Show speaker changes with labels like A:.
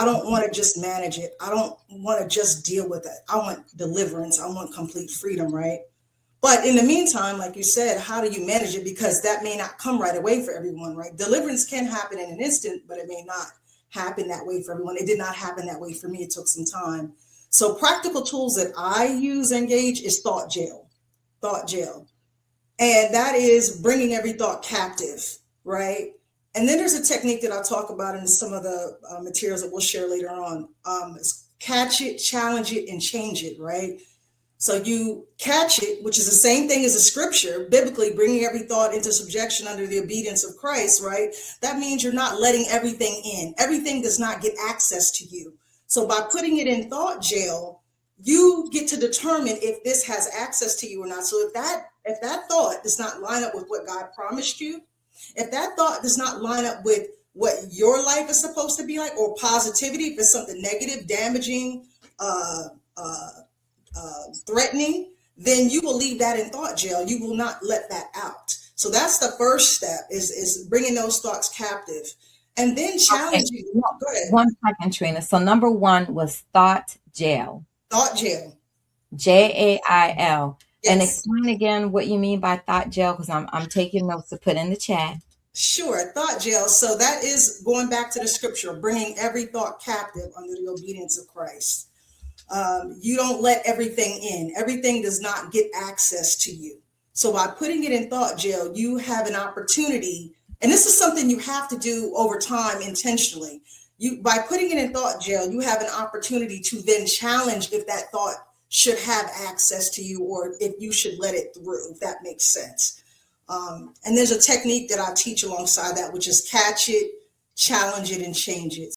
A: I don't want to just manage it. I don't want to just deal with it. I want deliverance. I want complete freedom, right? But in the meantime, like you said, how do you manage it? Because that may not come right away for everyone, right? Deliverance can happen in an instant, but it may not happen that way for everyone. It did not happen that way for me. It took some time. So practical tools that I use, engage, is thought jail. Thought jail. And that is bringing every thought captive, right? And then there's a technique that I'll talk about in some of the materials that we'll share later on. It's catch it, challenge it, and change it, right? So you catch it, which is the same thing as a scripture, biblically bringing every thought into subjection under the obedience of Christ, right? That means you're not letting everything in. Everything does not get access to you. So by putting it in thought jail, you get to determine if this has access to you or not. So if that thought does not line up with what God promised you, if that thought does not line up with what your life is supposed to be like, or positivity, if it's something negative, damaging, threatening, then you will leave that in thought jail. You will not let that out. So that's the first step, is bringing those thoughts captive, and then challenging.
B: Okay.
A: Go ahead.
B: 1 second, Trina. So number 1 was thought jail.
A: Thought jail.
B: JAIL.
A: Yes.
B: And explain again what you mean by thought jail, because I'm taking notes to put in the chat.
A: Sure, thought jail. So that is going back to the scripture, bringing every thought captive under the obedience of Christ. You don't let everything in. Everything does not get access to you. So by putting it in thought jail, you have an opportunity, and this is something you have to do over time intentionally. By putting it in thought jail, you have an opportunity to then challenge if that thought should have access to you, or if you should let it through, if that makes sense. And there's a technique that I teach alongside that, which is catch it, challenge it, and change it.